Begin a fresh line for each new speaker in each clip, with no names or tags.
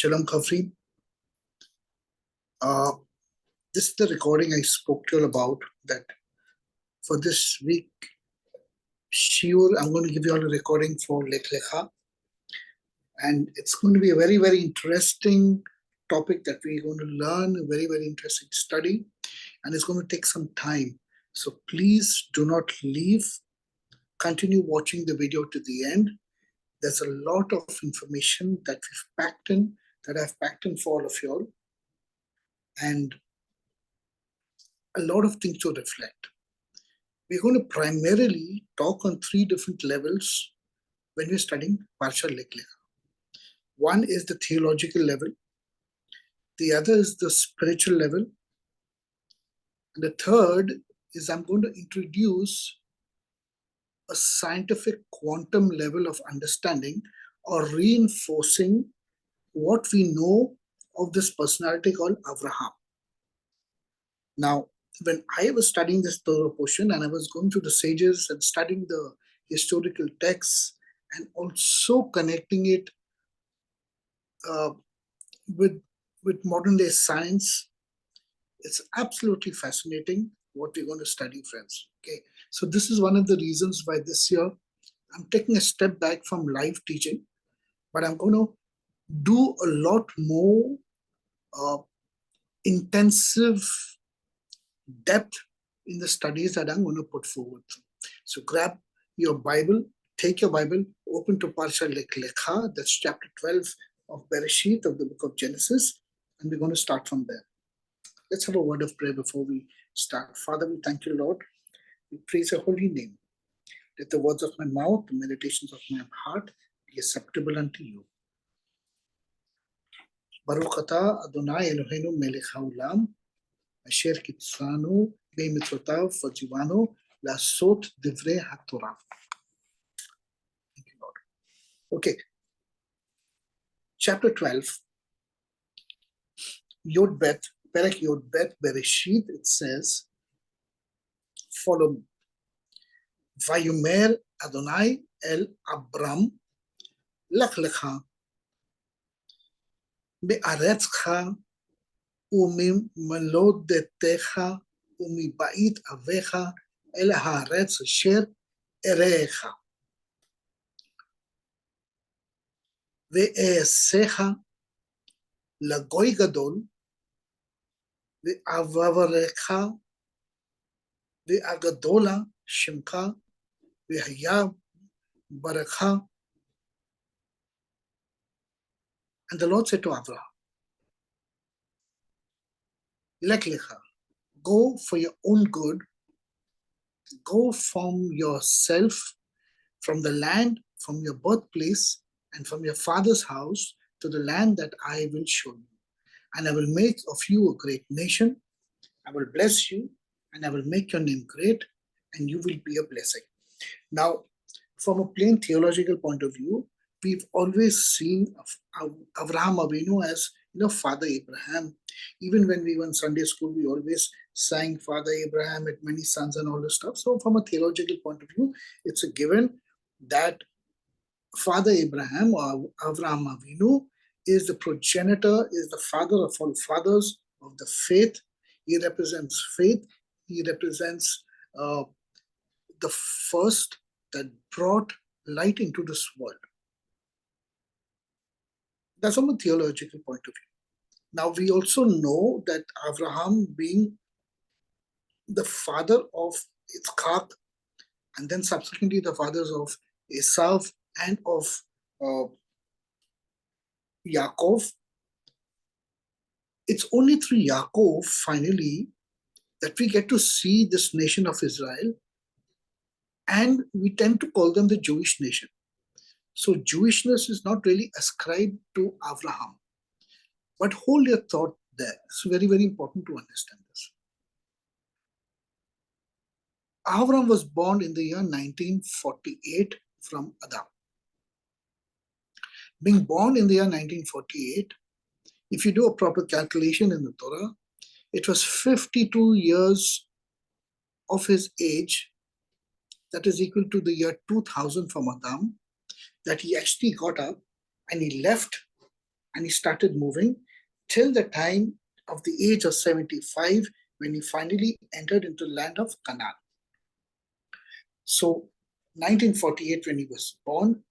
Shalom Kafri. This is the recording I spoke to you about, that for this week, Shiur, I'm going to give you all a recording for Lekha. And it's going to be a very, very interesting topic that we're going to learn, a very, very interesting study. And it's going to take some time. So please do not leave. Continue watching the video to the end. There's a lot of information that we've packed in, that I've packed in for all of you all. And a lot of things to reflect. We're going to primarily talk on three different levels when we're studying Parsha Lekh. One is the theological level, the other is the spiritual level, and the third is I'm going to introduce a scientific quantum level of understanding or reinforcing what we know of this personality called Avraham. Now, when I was studying this Torah portion and I was going through the sages and studying the historical texts and also connecting it with modern day science, it's absolutely fascinating what we're going to study, friends. Okay, so this is one of the reasons why this year I'm taking a step back from live teaching, but I'm going to do a lot more intensive depth in the studies that I'm going to put forward. So grab your Bible, take your Bible, open to Parsha Lekha, that's chapter 12 of Bereshit of the book of Genesis, and we're going to start from there. Let's have a word of prayer before we start. Father, we thank you, Lord. We praise your holy name. Let the words of my mouth, the meditations of my heart be acceptable unto you. Baruch atah Adonai Eloheinu melech haolam, asher kitzanu be'mitzvotav v'tzivanu la'asot divrei haTorah. Thank you, Lord. Okay. Chapter 12, Yod Bet, Perek Yod Bet, Bereshit, it says, follow me. Vayumer Adonai el Abram, Lekh Lekha, be'aretzcha u'mimelodetecha u'miba'it avecha el haaretz asher erecha. Ve'esecha לגוי גדול, ואברך, והגדולה שמך, והיה ברכה. And the Lord said to Avraham, Lekh Lekha, go for your own good, go from yourself, from the land, from your birthplace, and from your father's house, to the land that I will show you. And I will make of you a great nation. I will bless you, and I will make your name great, and you will be a blessing. Now, from a plain theological point of view, we've always seen Avraham Avinu as, Father Abraham. Even when we were in Sunday school, we always sang Father Abraham had many sons and all this stuff. So from a theological point of view, it's a given that Father Abraham or Avraham Avinu is the progenitor, is the father of all fathers of the faith. He represents faith. He represents the first that brought light into this world. That's from a theological point of view. Now, we also know that Avraham, being the father of Yitzchak, and then subsequently the fathers of Esau and of Yaakov, it's only through Yaakov, finally, that we get to see this nation of Israel, and we tend to call them the Jewish nation. So Jewishness is not really ascribed to Avraham. But hold your thought there. It's very, very important to understand this. Avraham was born in the year 1948 from Adam. Being born in the year 1948, if you do a proper calculation in the Torah, it was 52 years of his age, that is equal to the year 2000 from Adam, that he actually got up and he left and he started moving till the time of the age of 75, when he finally entered into the land of Canaan. So 1948, when he was born,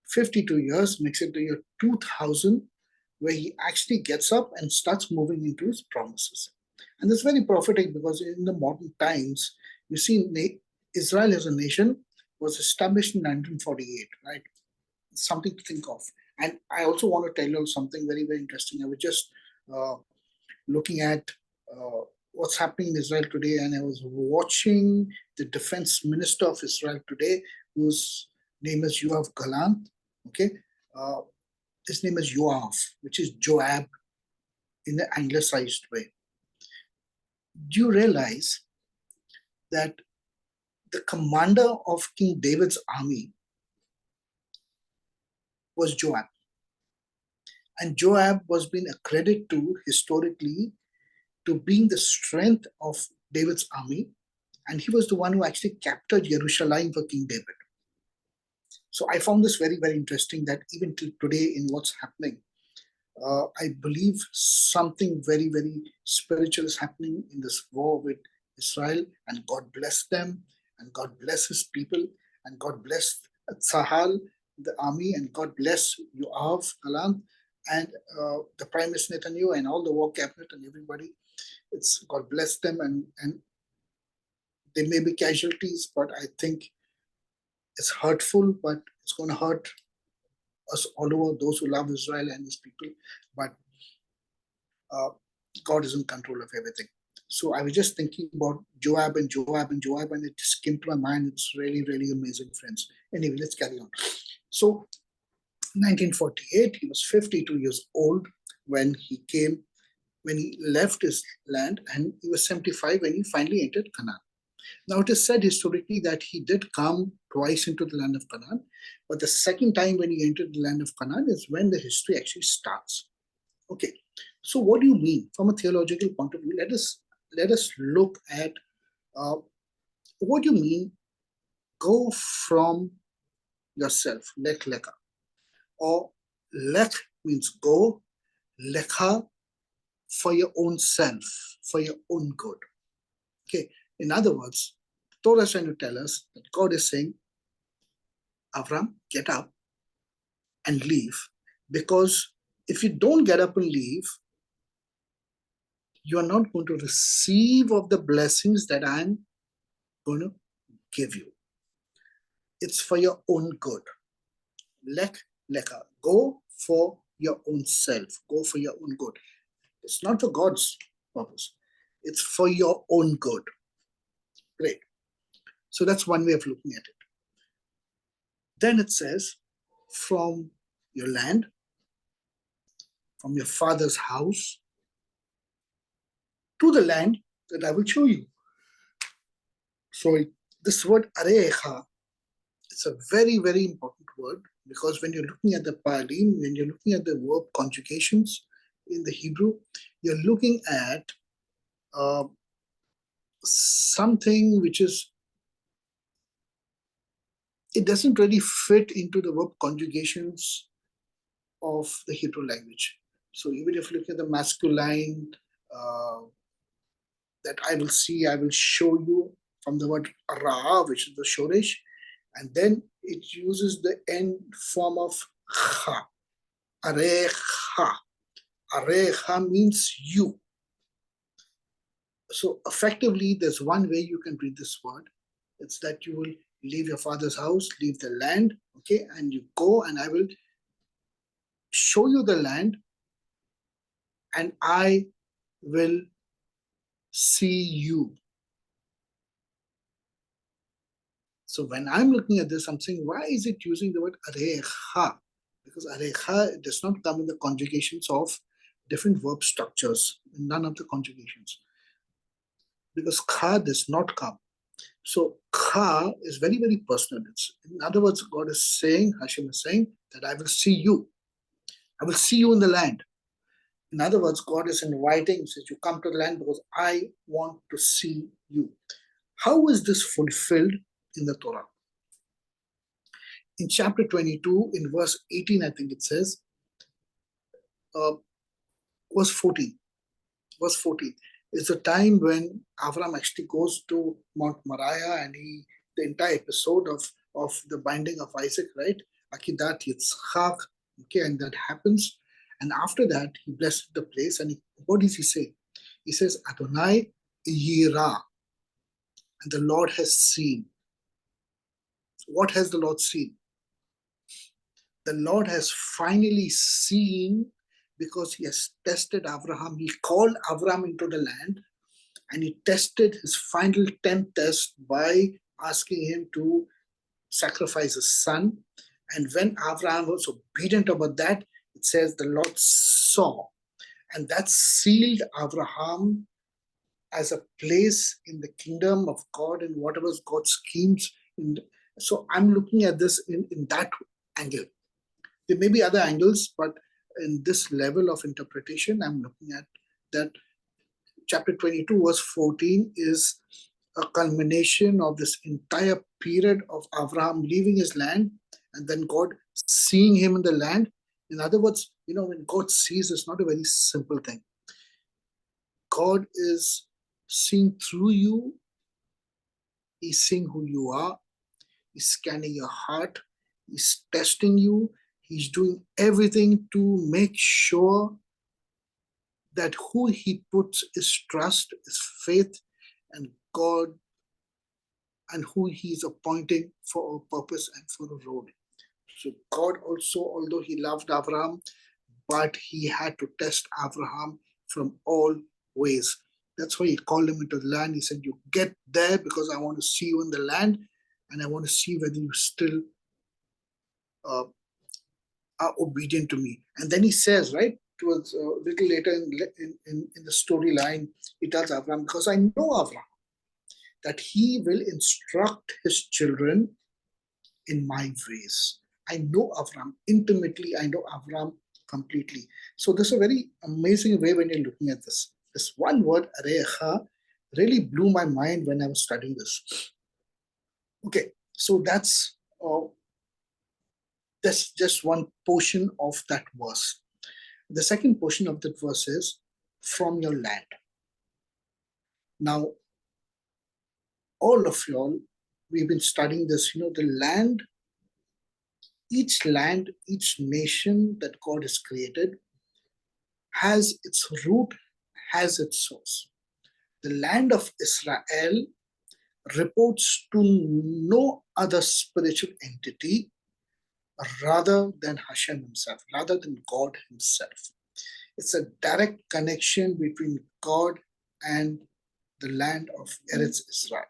52 years makes it the year 2000, where he actually gets up and starts moving into his promises. And that's very prophetic, because in the modern times, you see, Israel as a nation was established in 1948, right? Something to think of. And I also want to tell you something very, very interesting. I was just looking at what's happening in Israel today, and I was watching the defense minister of Israel today, whose name is Yoav Galant. Okay, his name is Yoav, which is Joab in the anglicized way. Do you realize that the commander of King David's army was Joab? And Joab was being accredited to historically to being the strength of David's army. And he was the one who actually captured Jerusalem for King David. So I found this very, very interesting, that even till today in what's happening, I believe something very, very spiritual is happening in this war with Israel, and God bless them, and God bless his people, and God bless Tzahal, the army, and God bless Yoav Galant, and the Prime Minister Netanyahu, and all the war cabinet and everybody. It's God bless them, and there may be casualties, but I think it's hurtful, but it's going to hurt us all over, those who love Israel and his people. But God is in control of everything. So I was just thinking about Joab, and it just came to my mind. It's really, really amazing, friends. Anyway, let's carry on. So 1948, he was 52 years old when he left his land, and he was 75 when he finally entered Canaan. Now, it is said historically that he did come twice into the land of Canaan, but the second time when he entered the land of Canaan is when the history actually starts. Okay, so what do you mean from a theological point of view? Let us look at what do you mean go from yourself, Lekha, or Lekh means go, Lekha for your own self, for your own good. Okay, in other words, Torah is trying to tell us that God is saying, Avraham, get up and leave, because if you don't get up and leave, you are not going to receive of the blessings that I'm going to give you. It's for your own good. Lekha, go for your own self, go for your own good. It's not for God's purpose. It's for your own good. Great. So that's one way of looking at it. Then it says, from your land, from your father's house, to the land that I will show you. So this word arecha, it's a very, very important word, because when you're looking at the paralim, when you're looking at the verb conjugations in the Hebrew, you're looking at something which is, it doesn't really fit into the verb conjugations of the Hebrew language. So even if you look at the masculine, that I will see, I will show you, from the word ra, which is the shoresh, and then it uses the end form of cha, arecha. Arecha means you. So effectively, there's one way you can read this word. It's that you will leave your father's house, leave the land, okay, and you go, and I will show you the land, and I will see you. So when I'm looking at this, I'm saying, why is it using the word arecha? Because arecha does not come in the conjugations of different verb structures, none of the conjugations. Because kha does not come. So kha is very, very personal. In other words, God is saying, Hashem is saying, that I will see you. I will see you in the land. In other words, God is inviting, says, you come to the land because I want to see you. How is this fulfilled in the Torah? In chapter 22, in verse 18, I think it says, verse 14. Verse 14 is the time when Avraham actually goes to Mount Moriah, and the entire episode of the binding of Isaac, right? Akidat Yitzchak, okay, and that happens. And after that, he blessed the place, and what does he say? He says, Adonai Yirah, and the Lord has seen. What has the Lord seen? The Lord has finally seen, because he has tested Avraham. He called Avraham into the land, and he tested his final 10th test by asking him to sacrifice his son. And when Avraham was obedient about that, it says the Lord saw, and that sealed Avraham as a place in the kingdom of God and whatever God's schemes. So I'm looking at this in that angle. There may be other angles, but in this level of interpretation, I'm looking at that. Chapter 22, verse 14 is a culmination of this entire period of Avraham leaving his land and then God seeing him in the land. In other words, when God sees, it's not a very simple thing. God is seeing through you. He's seeing who you are. He's scanning your heart. He's testing you. He's doing everything to make sure that who he puts his trust, his faith, and God, and who he is appointing for a purpose and for a role. So God also, although he loved Avraham, but he had to test Avraham from all ways. That's why he called him into the land. He said, you get there because I want to see you in the land, and I want to see whether you still are obedient to me. And then he says, right, towards a little later in the storyline, he tells Avraham, because I know Avraham, that he will instruct his children in my ways. I know Avraham intimately. I know Avraham completely. So this is a very amazing way when you're looking at this. This one word, Lekha, really blew my mind when I was studying this. Okay, so that's just one portion of that verse. The second portion of that verse is from your land. Now, all of y'all, we've been studying this, the land, each nation that God has created has its root, has its source. The land of Israel reports to no other spiritual entity rather than Hashem himself, rather than God himself. It's a direct connection between God and the land of Eretz Israel.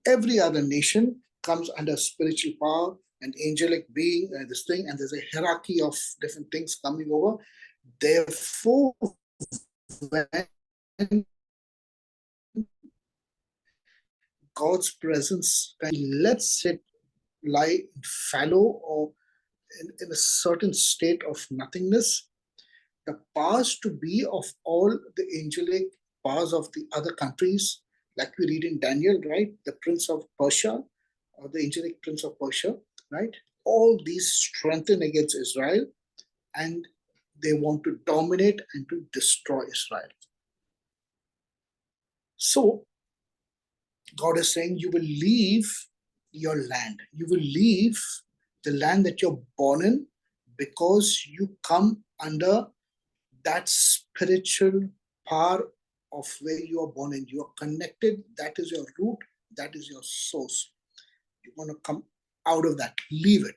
Every other nation comes under spiritual power, an angelic being, this thing, and there's a hierarchy of different things coming over. Therefore, when God's presence lets it lie fallow or in a certain state of nothingness, the powers to be of all the angelic powers of the other countries, like we read in Daniel, right? The prince of Persia, or the angelic prince of Persia, right? All these strengthen against Israel, and they want to dominate and to destroy Israel. So God is saying, you will leave your land. You will leave the land that you're born in, because you come under that spiritual power of where you are born in. You are connected. That is your root. That is your source. You want to come out of that. Leave it.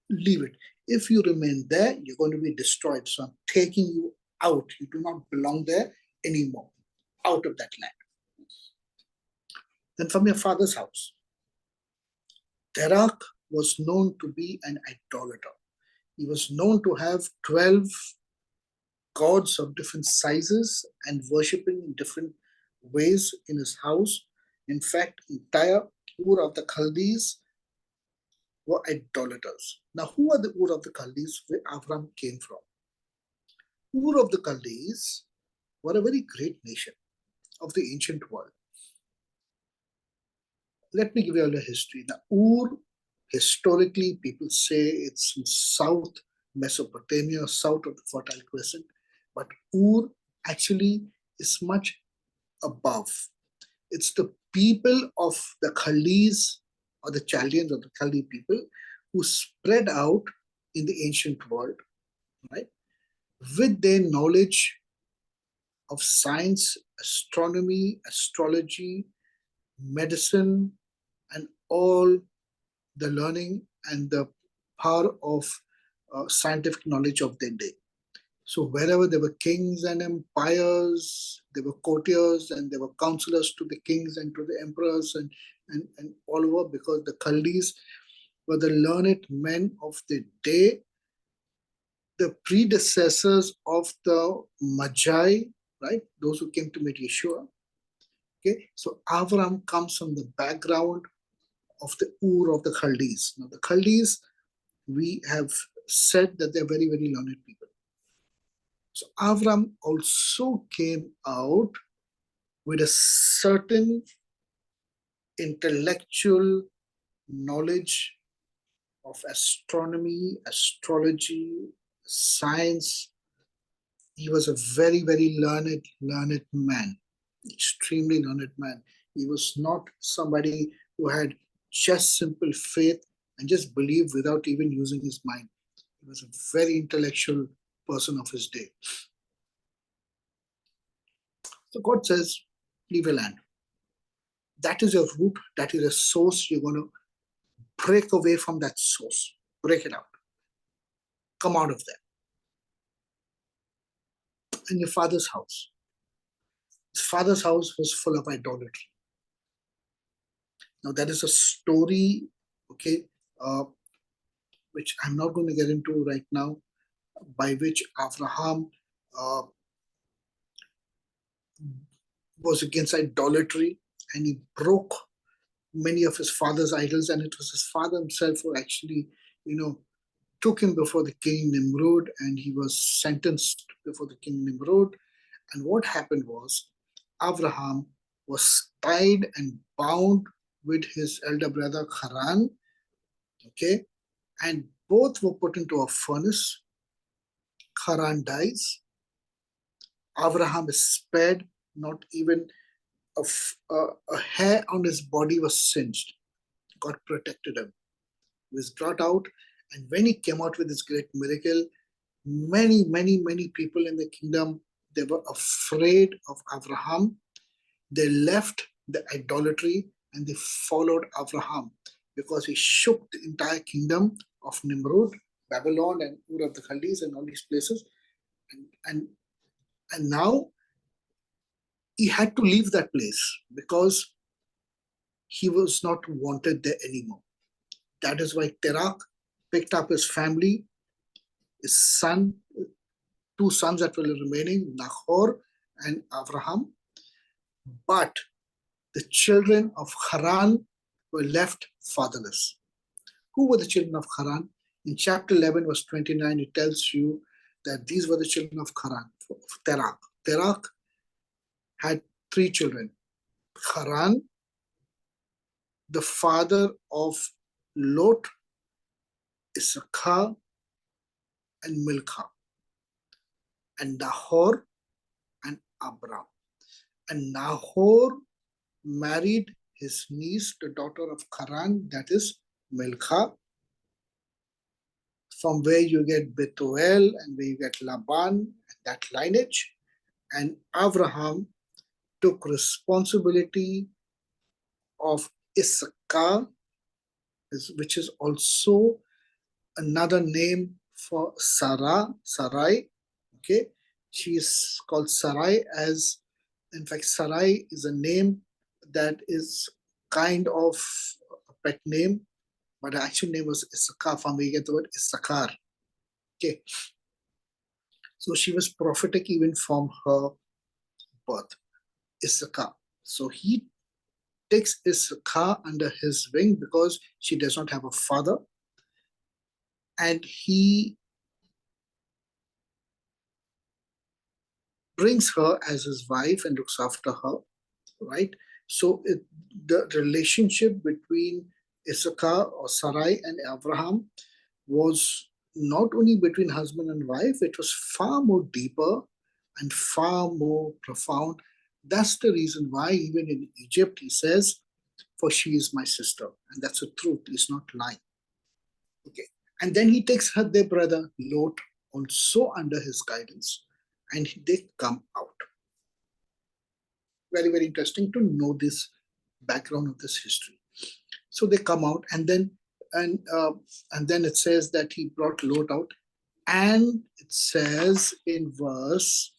Leave it. If you remain there, you're going to be destroyed. So I'm taking you out. You do not belong there anymore. Out of that land. Then from your father's house. Terach was known to be an idolater. He was known to have 12 gods of different sizes and worshipping in different ways in his house. In fact, entire Ur of the Chaldees were idolaters. Now, who are the Ur of the Chaldees where Avraham came from? Ur of the Chaldees were a very great nation of the ancient world. Let me give you all a history. Now, Ur, historically, people say it's in South Mesopotamia, south of the Fertile Crescent. But Ur actually is much above. It's the people of the Chaldees or the Chaldeans or the Chaldee people who spread out in the ancient world, right? With their knowledge of science, astronomy, astrology, medicine, and all the learning and the power of scientific knowledge of their day. So wherever there were kings and empires, there were courtiers and there were counselors to the kings and to the emperors and all over, because the Chaldees were the learned men of the day, the predecessors of the Magi, right? Those who came to meet Yeshua. Okay, so Avraham comes from the background of the Ur of the Chaldees. Now, the Chaldees, we have said that they're very, very learned people. So Avraham also came out with a certain intellectual knowledge of astronomy, astrology, science. He was a very, very learned man, extremely learned man. He was not somebody who had just simple faith and just believed without even using his mind. He was a very intellectual person of his day. So God says, leave your land. That is your root. That is a source. You're going to break away from that source. Break it out. Come out of there. In your father's house. His father's house was full of idolatry. Now, that is a story, okay, which I'm not going to get into right now, by which Avraham was against idolatry and he broke many of his father's idols, and it was his father himself who actually, took him before the king Nimrod, and he was sentenced before the king Nimrod. And what happened was, Avraham was tied and bound with his elder brother Haran, okay, and both were put into a furnace. Haran dies. Avraham is spared. Not even a hair on his body was singed. God protected him. He was brought out, and when he came out with this great miracle, many people in the kingdom, they were afraid of Avraham. They left the idolatry and they followed Avraham because he shook the entire kingdom of Nimrod, Babylon, and Ur of the Chaldees, and all these places. And now he had to leave that place because he was not wanted there anymore. That is why Terach picked up his family, his son, two sons that were remaining, Nahor and Avraham. But the children of Haran were left fatherless. Who were the children of Haran? In chapter 11, verse 29, it tells you that these were the children of Haran, of Terach. Terach had three children. Haran, the father of Lot, Issachar, and Milcah, and Nahor and Abram. And Nahor married his niece, the daughter of Haran, that is Milcah, from where you get Bethuel and where you get Laban, that lineage. And Avraham took responsibility of Issachar, which is also another name for Sarai. Okay, she is called Sarai as, in fact, Sarai is a name that is kind of a pet name, but the actual name was Issachar, from where you get the word Issachar. Okay, so she was prophetic even from her birth, Issachar. So he takes Issachar under his wing because she does not have a father, and he brings her as his wife and looks after her, right? So the relationship between Issachar or Sarai and Avraham was not only between husband and wife, it was far more deeper and far more profound. That's the reason why even in Egypt he says, for she is my sister. And that's the truth, he's not lying. Okay. And then he takes her, their brother Lot, also under his guidance, and they come out. Very, very interesting to know this background of this history. So they come out, and then it says that he brought Lot out, and it says in verse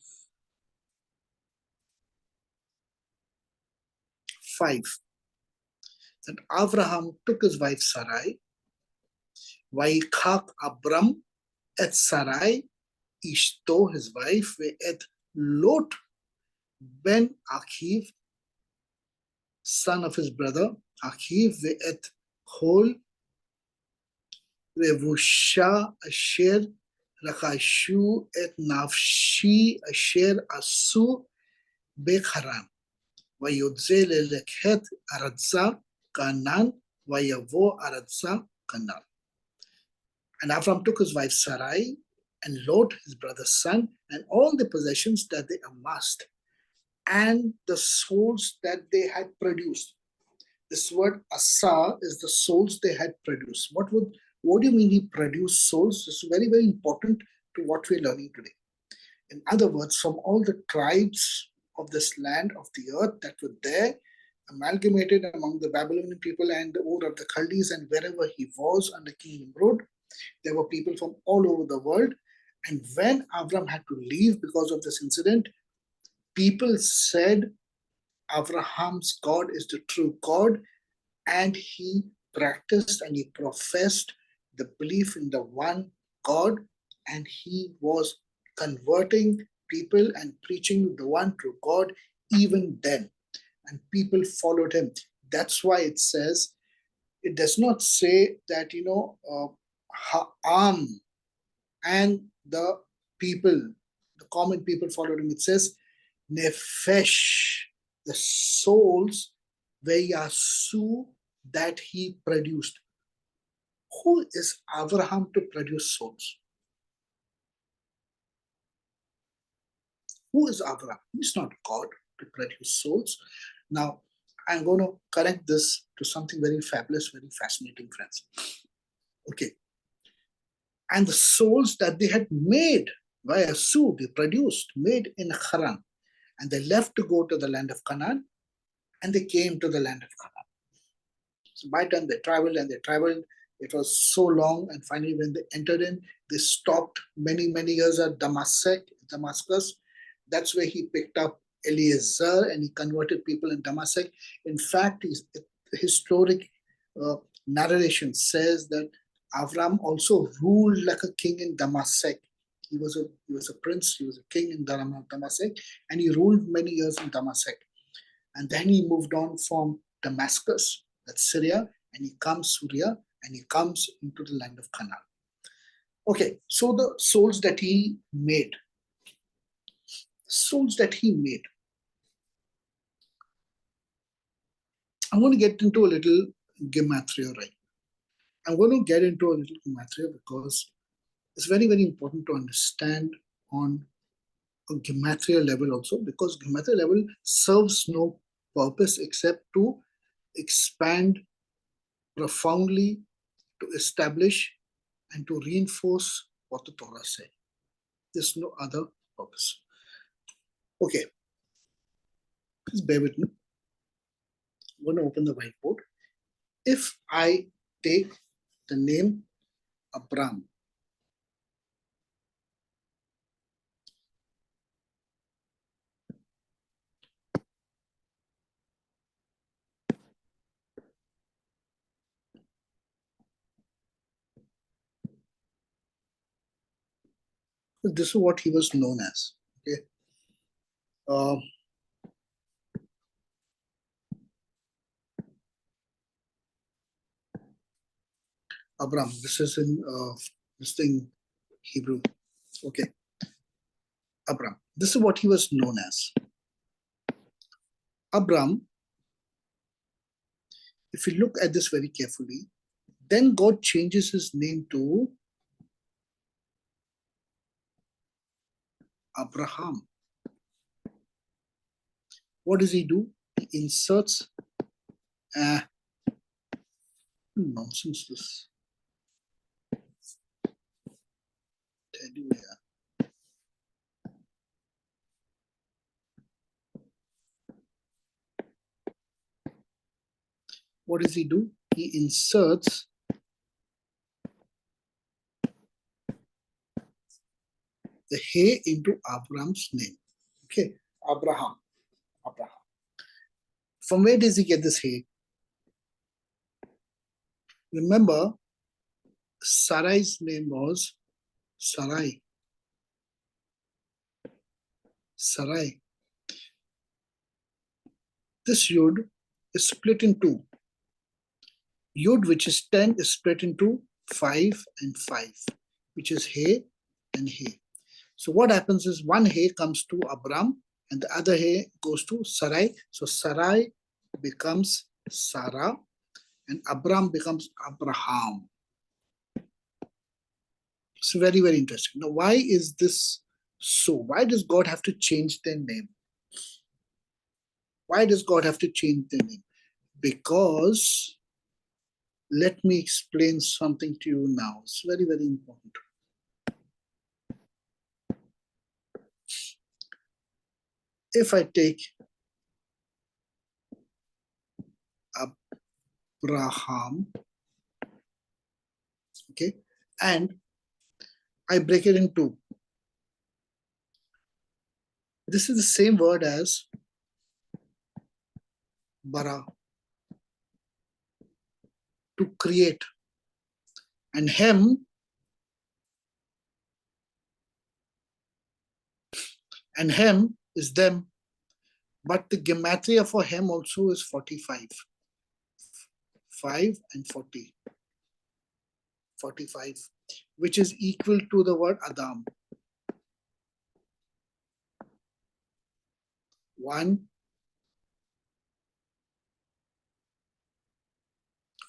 5 that Avraham took his wife Sarai, Vaikhak Abram et Sarai, Ishto, his wife, et Lot ben Achiv, son of his brother Achiv, et Hol, Revusha asher rakashu et nafshi asher asu bekharan. ויוצא ללכת ארצה כנען, ויבוא ארצה כנען. And Avraham took his wife Sarai and Lot, his brother's son, and all the possessions that they amassed, and the souls that they had produced. This word asa is the souls they had produced. What do you mean he produced souls? This is very, very important to what we're learning today. In other words, from all the tribes of this land, of the earth that were there, amalgamated among the Babylonian people and the Ur of the Chaldees, and wherever he was under King Nimrod, there were people from all over the world. And when Avram had to leave because of this incident, people said Abraham's God is the true God, and he practiced and he professed the belief in the one God, and he was converting people and preaching the one true God even then. And people followed him. That's why it says, it does not say that, Ha'am and the people, the common people followed him. It says, Nefesh, the souls, Veyasu, that he produced. Who is Avraham to produce souls? Who is Avraham? He's not God to produce souls. Now, I'm going to connect this to something very fabulous, very fascinating, friends. Okay. And the souls that they had made via Su, they produced, made in Haran. And they left to go to the land of Canaan, and they came to the land of Canaan. So by the time they traveled and they traveled, it was so long, and finally when they entered in, they stopped many, many years at Damascus. That's where he picked up Eliezer and he converted people in Damascus. In fact, historic narration says that Avram also ruled like a king in Damascus. He was a prince, he was a king in Damascus, and he ruled many years in Damascus. And then he moved on from Damascus, that's Syria, and he comes Syria, and he comes into the land of Canaan. Okay, so the souls that he made. I'm going to get into a little gematria, right? I'm going to get into a little gematria because it's very, very important to understand on a gematria level also, because gematria level serves no purpose except to expand profoundly, to establish and to reinforce what the Torah said. There's no other purpose. Okay, please bear with me. I'm going to open the whiteboard. If I take the name Abraham, this is what he was known as. Okay. Abraham, this is in this thing Hebrew. Okay. Abraham, this is what he was known as. Abraham, if you look at this very carefully, then God changes his name to Avraham. What does he do? He inserts nonsense this. Tell you, yeah. What does he do? He inserts the He into Abraham's name. Okay, Abraham. From where does he get this He? Remember, Sarai's name was Sarai. Sarai. This Yud is split in two. Yud, which is 10, is split into 5 and 5, which is He and He. So what happens is one He comes to Abram and the other He goes to Sarai. So Sarai becomes Sarah and Abram becomes Abraham. It's very, very interesting. Now, why is this so? Why does God have to change their name? Why does God have to change their name? Because, let me explain something to you now. It's very, very important. If I take Abraham, okay, and I break it in two. This is the same word as bara, to create. And hem, is them. But the gematria for hem also is 45. 5 and 40. 45, which is equal to the word Adam. 1,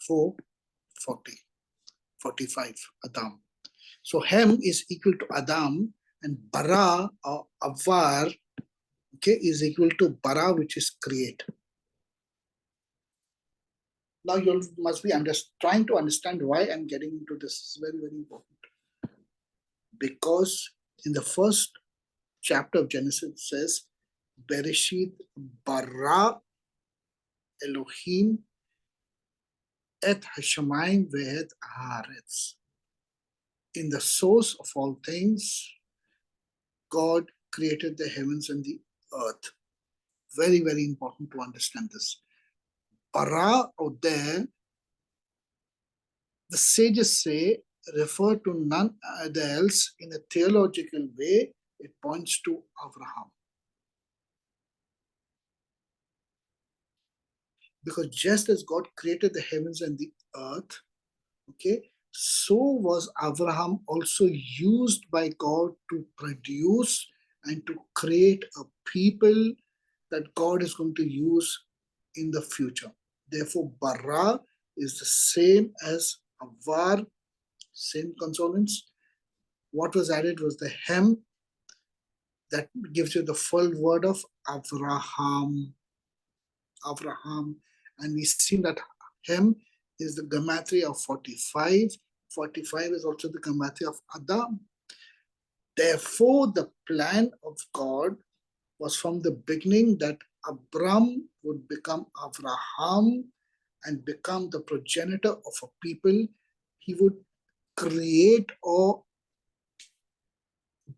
4, 40. 45, Adam. So hem is equal to Adam and bara or avar, okay, is equal to bara, which is create. Now you must be trying to understand why I'm getting into this. It's very, very important. Because in the first chapter of Genesis it says, Bereshit bara Elohim et hashamayim ve'et haaretz. In the source of all things, God created the heavens and the earth. Very, very important to understand this. Bara out there, the sages say, refer to none else in a theological way. It points to Avraham. Because just as God created the heavens and the earth, okay, so was Avraham also used by God to produce and to create a people that God is going to use in the future. Therefore, bara is the same as avar, same consonants. What was added was the hem, that gives you the full word of Avraham. Avraham. And we've seen that hem is the gematria of 45. 45 is also the gematria of Adam. Therefore, the plan of God was from the beginning that Abram would become Avraham and become the progenitor of a people. He would create or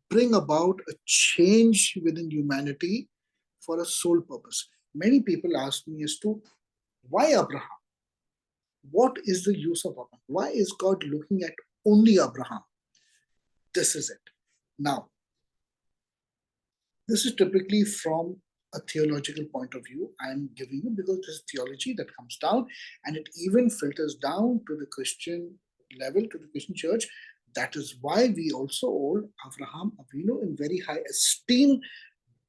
bring about a change within humanity for a sole purpose. Many people ask me as to why Abraham? What is the use of Abraham? Why is God looking at only Abraham? This is it. Now, this is typically from a theological point of view I'm giving you, because this is theology that comes down and it even filters down to the Christian level, to the Christian church. That is why we also hold Avraham Avinu in very high esteem,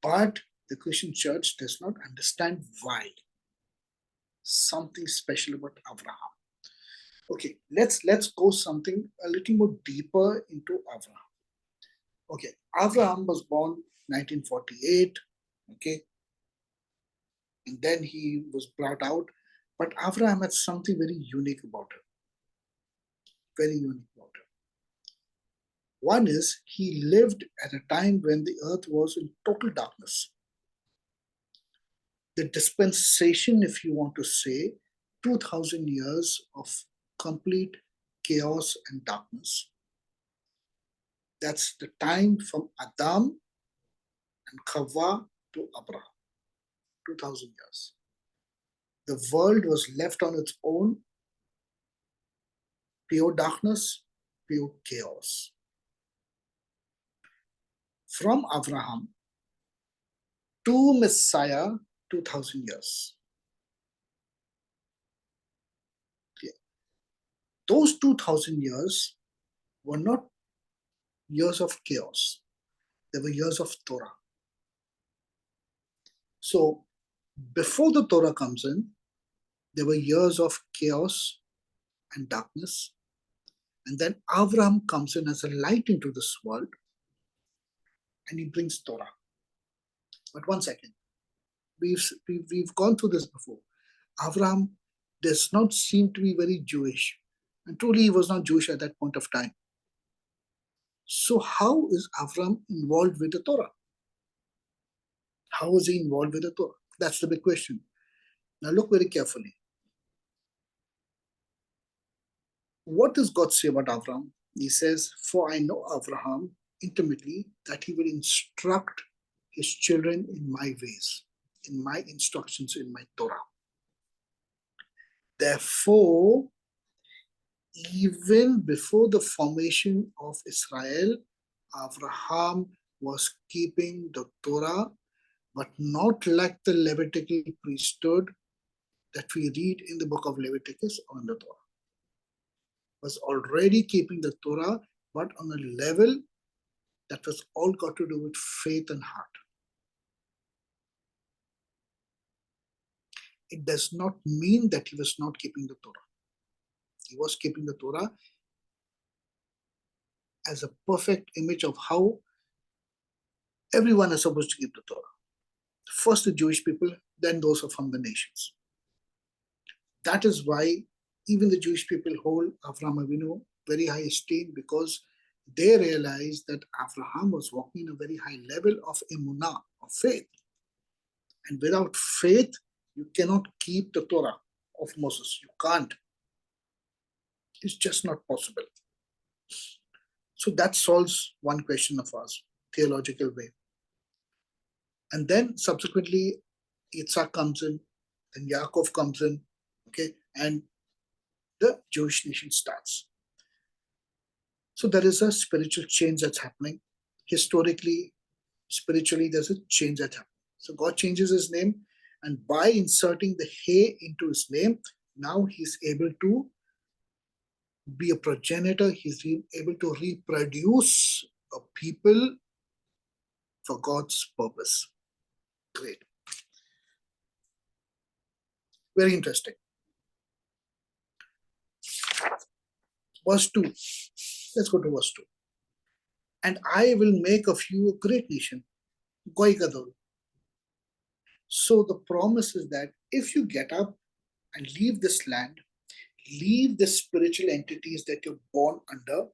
but the Christian church does not understand why. Something special about Avraham. Okay, let's go something a little more deeper into Avraham. Okay, Avraham was born 1948, okay, and then he was brought out. But Avraham had something very unique about him, very unique about him. One is he lived at a time when the earth was in total darkness. The dispensation, if you want to say, 2000 years of complete chaos and darkness. That's the time from Adam and Chava to Abraham, 2000 years. The world was left on its own, pure darkness, pure chaos. From Abraham to Messiah, 2000 years. Okay. Those 2000 years were not years of chaos, they were years of Torah. So before the Torah comes in, there were years of chaos and darkness. And then Avraham comes in as a light into this world and he brings Torah. But one second, we've gone through this before. Avraham does not seem to be very Jewish. And truly, he was not Jewish at that point of time. So, how is Avraham involved with the Torah? How was he involved with the Torah? That's the big question. Now, look very carefully. What does God say about Avraham? He says, "For I know Avraham intimately, that he will instruct his children in my ways, in my instructions, in my Torah. Therefore, even before the formation of Israel, Avraham was keeping the Torah, but not like the Levitical priesthood that we read in the book of Leviticus or in the Torah. Was already keeping the Torah, but on a level that was all got to do with faith and heart. It does not mean that he was not keeping the Torah. He was keeping the Torah as a perfect image of how everyone is supposed to keep the Torah. First the Jewish people, then those from the nations. That is why even the Jewish people hold Avraham Avinu very high esteem, because they realized that Avraham was walking in a very high level of emunah, of faith. And without faith, you cannot keep the Torah of Moses. You can't. It's just not possible. So that solves one question of ours, theological way. And then subsequently, Yitzhak comes in, then Yaakov comes in, okay, and the Jewish nation starts. So there is a spiritual change that's happening. Historically, spiritually, there's a change that happens. So God changes his name, and by inserting the He into his name, now he's able to be a progenitor. He's able to reproduce a people for God's purpose. Great. Very interesting. Verse 2. Let's go to verse 2. And I will make of you a great nation. Goy Gadol. So the promise is that if you get up and leave this land, leave the spiritual entities that you're born under,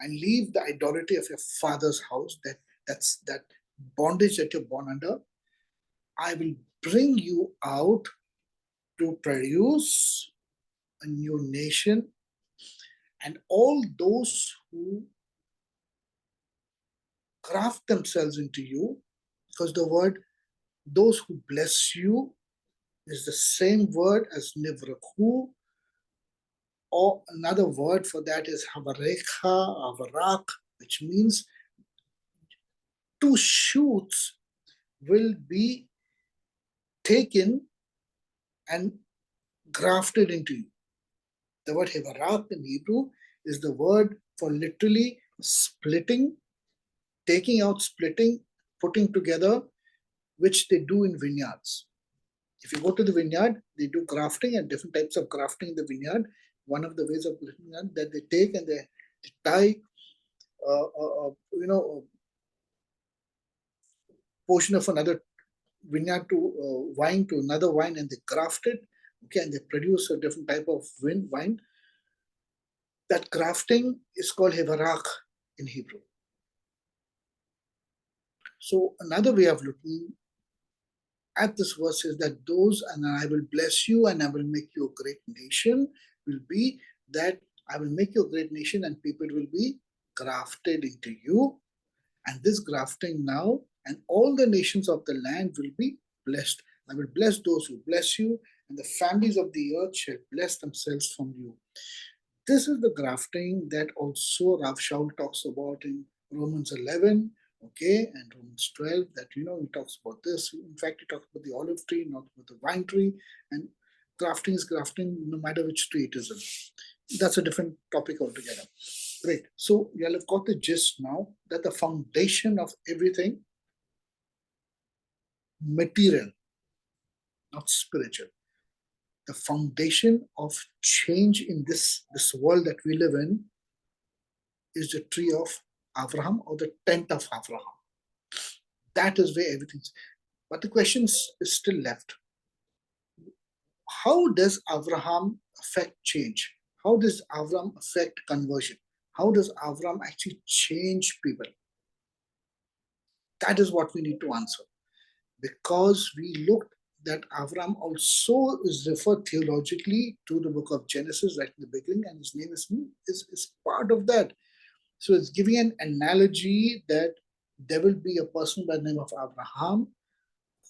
and leave the idolatry of your father's house, that's that bondage that you're born under, I will bring you out to produce a new nation, and all those who graft themselves into you, because the word those who bless you is the same word as nivraku, or another word for that is havarekha, avarak, which means two shoots will be taken and grafted into you. The word havarak in Hebrew is the word for literally splitting, taking out, splitting, putting together, which they do in vineyards. If you go to the vineyard, they do grafting and different types of grafting in the vineyard. One of the ways of looking at that they take and they tie portion of another vineyard to wine to another wine, and they graft it, okay, and they produce a different type of wine. That grafting is called hevarach in Hebrew. So another way of looking at this verse is that those, and I will bless you and I will make you a great nation, will be that I will make you a great nation and people will be grafted into you. And this grafting now, and all the nations of the land will be blessed. I will bless those who bless you, and the families of the earth shall bless themselves from you. This is the grafting that also Rav Shaul talks about in Romans 11, okay, and Romans 12, that, he talks about this. In fact, he talks about the olive tree, not about the vine tree, and grafting is grafting no matter which tree it is in. That's a different topic altogether. Great. So you'll have got the gist now that the foundation of everything, material, not spiritual, the foundation of change in this world that we live in is the tree of Avraham, or the tent of Avraham. That is where everything's. But the question is still left. How does Avraham affect change? How does Avraham affect conversion? How does Avraham actually change people? That is what we need to answer. Because we looked that Avraham also is referred theologically to the book of Genesis right in the beginning, and his name is part of that. So it's giving an analogy that there will be a person by the name of Avraham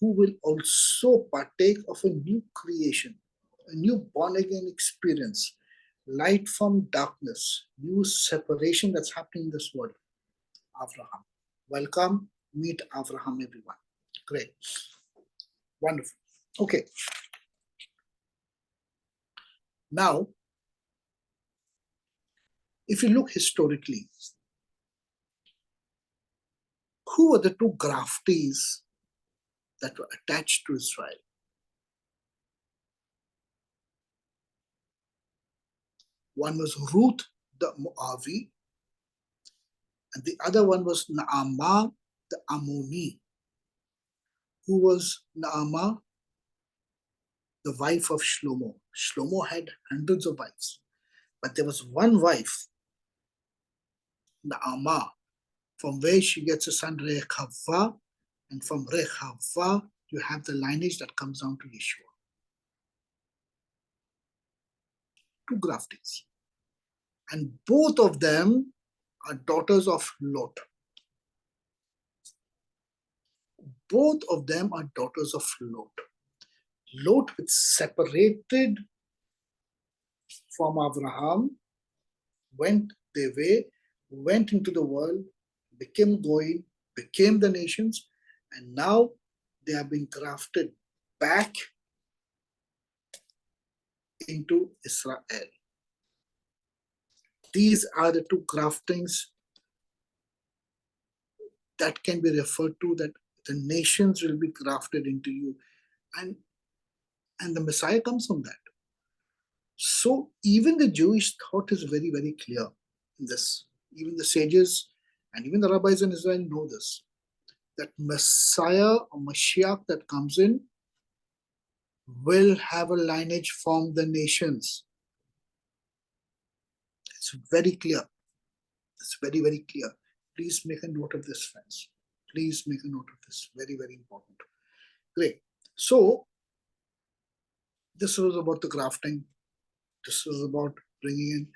who will also partake of a new creation, a new born again experience, light from darkness, new separation that's happening in this world. Avraham. Welcome, meet Avraham, everyone. Great. Wonderful. Okay. Now, if you look historically, who were the two graftees that were attached to Israel? One was Ruth the Moavi, and the other one was Naamah the Ammoni. Who was Naamah? The wife of Shlomo. Shlomo had hundreds of wives, but there was one wife, Naamah, from where she gets a son Rekhava, and from Rekhava you have the lineage that comes down to Yeshua. Two graftees. And both of them are daughters of Lot. Both of them are daughters of Lot. Lot, which separated from Avraham, went their way, went into the world, became Goyim, became the nations, and now they are being grafted back into Israel. These are the two graftings that can be referred to, that the nations will be grafted into you. And the Messiah comes from that. So even the Jewish thought is very, very clear in this. Even the sages and even the rabbis in Israel know this, that Messiah or Mashiach that comes in will have a lineage from the nations. It's very clear. It's very, very clear. Please make a note of this, friends. Please make a note of this. Very, very important. Great. So this was about the grafting. This was about bringing in.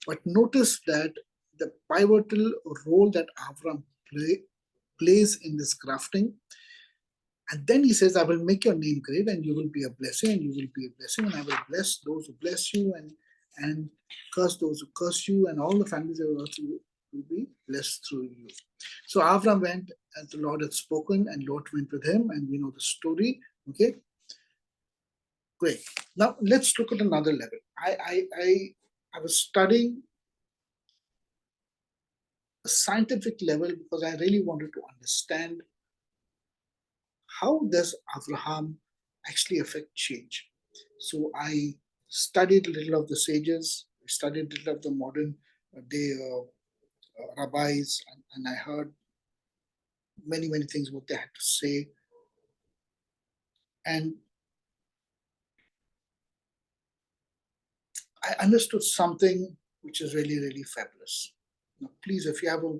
But notice that the pivotal role that Avraham plays in this grafting. And then he says, I will make your name great, and you will be a blessing, and you will be a blessing, and I will bless those who bless you, and curse those who curse you, and all the families of earth will be blessed through you. So Avraham went as the Lord had spoken, and Lot went with him, and we know the story. Okay. Great. Now let's look at another level. I was studying a scientific level because I really wanted to understand how does Avraham actually affect change. So I studied a little of the sages, I studied a little of the modern day rabbis, and I heard many, many things what they had to say. And I understood something which is really, really fabulous. Now, please, if you have a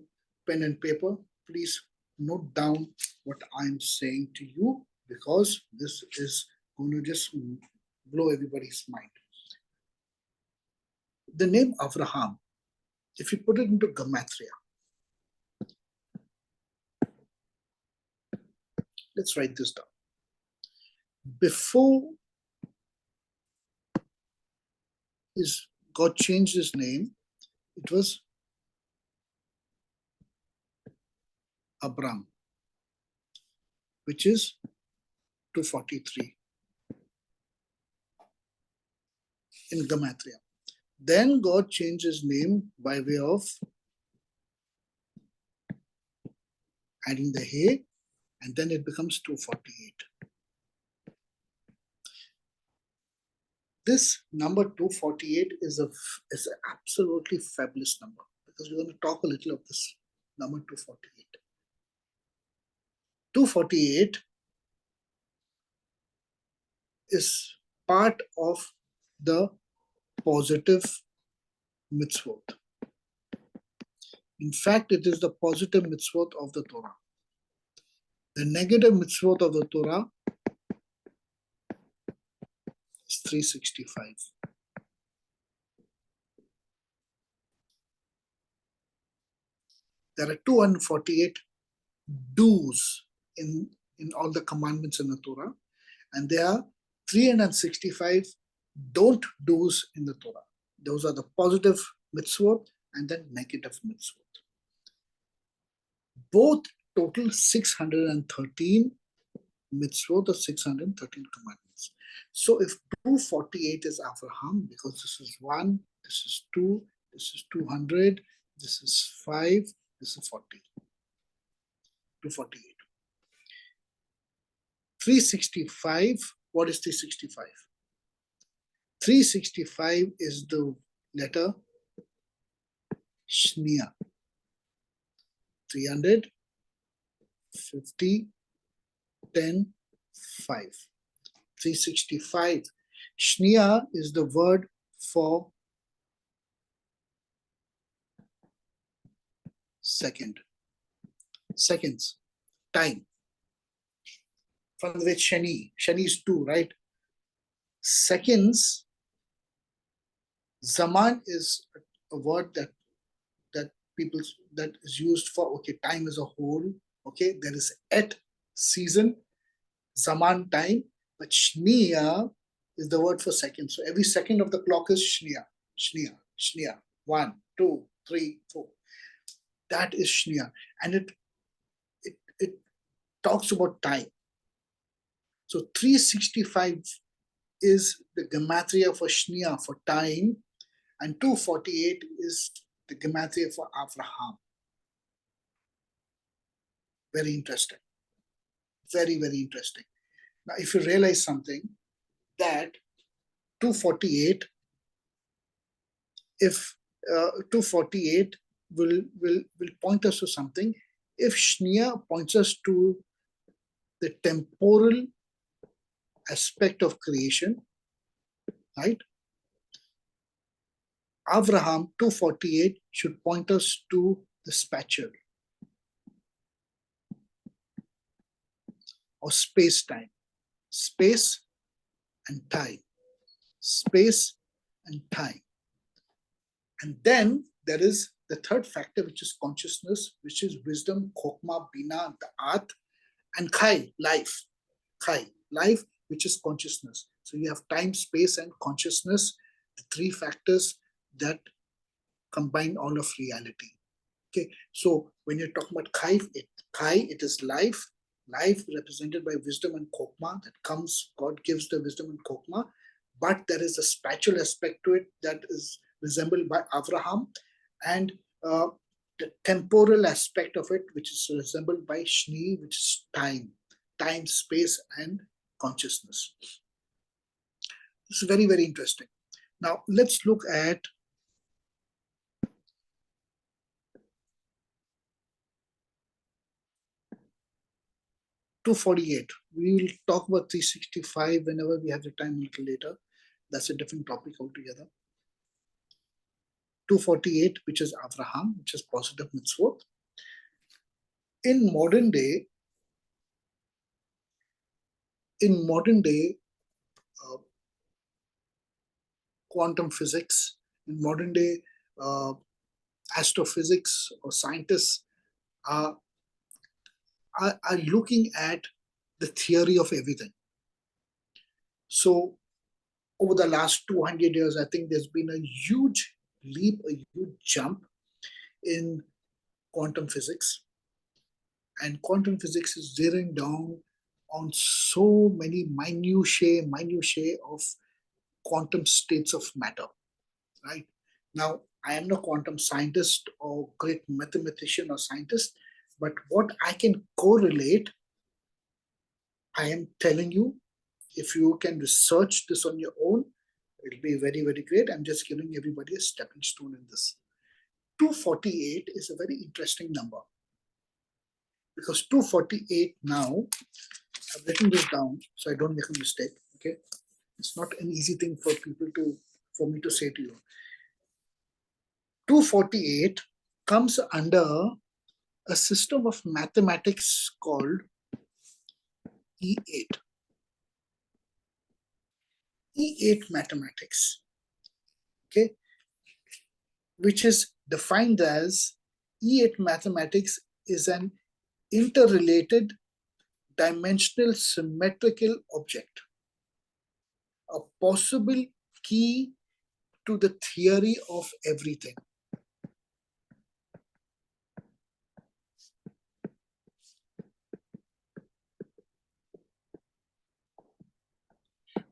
pen and paper, please note down what I'm saying to you, because this is going to just blow everybody's mind. The name Avraham, if you put it into Gematria, let's write this down. Before God changed his name, it was Abram, which is 243 in Gematria. Then God changed his name by way of adding the hay, and then it becomes 248. This number 248 is an absolutely fabulous number, because we're going to talk a little of this number 248. 248 is part of the positive mitzvot. In fact, it is the positive mitzvot of the Torah. The negative mitzvot of the Torah is 365. There are 248 do's in all the commandments in the Torah, and there are 365 don't do's in the Torah. Those are the positive mitzvot and then negative mitzvot. Both total 613 mitzvot or 613 commandments. So if 248 is Avraham, because this is 1, this is 2, this is 200, this is 5, this is 40. 248. 365, what is 365? 365 is the letter Shnia. 300, 50, 10, 5. 365. Shnia is the word for second. Seconds. Time. From which Shani. Shani is 2, right? Seconds. Zaman is a word that is used for time as a whole. There is et, season, zaman, time, but shniya is the word for second. So every second of the clock is shniya. 1, 2, 3, 4. That is shniya, and it talks about time. So 365 is the gematria for shniya, for time, and 248 is the gematria for Avraham. Very interesting. Very, very interesting. Now, if you realize something, that 248, if 248 will point us to something, if Shniya points us to the temporal aspect of creation, right? Avraham 248 should point us to the spatial or space-time. Space and time. Space and time. And then there is the third factor, which is consciousness, which is wisdom, chokmah, bina, da'at, and chai, life. Chai, life, which is consciousness. So you have time, space, and consciousness, the three factors that combine all of reality. So when you're talking about chai, it is life. Life represented by wisdom and chokmah that comes, God gives the wisdom and chokmah, but there is a spatial aspect to it that is resembled by Avraham, and the temporal aspect of it, which is resembled by Shni, which is time, space, and consciousness. This is very, very interesting. Now let's look at 248. We will talk about 365 whenever we have the time a little later. That's a different topic altogether. 248, which is Avraham, which is positive mitzvot. In modern day, uh, quantum physics, in modern day uh, astrophysics or scientists are, are looking at the theory of everything. So over the last 200 years, I think there's been a huge leap, a huge jump in quantum physics. And quantum physics is zeroing down on so many minutiae of quantum states of matter, right? Now, I am no quantum scientist or great mathematician or scientist, but what I can correlate, I am telling you, if you can research this on your own, it'll be very, very great. I'm just giving everybody a stepping stone in this. 248 is a very interesting number because 248 now, I've written this down so I don't make a mistake. Okay, it's not an easy thing for me to say to you. 248 comes under a system of mathematics called E8. E8 mathematics, okay, which is defined as E8 mathematics is an interrelated dimensional symmetrical object, a possible key to the theory of everything.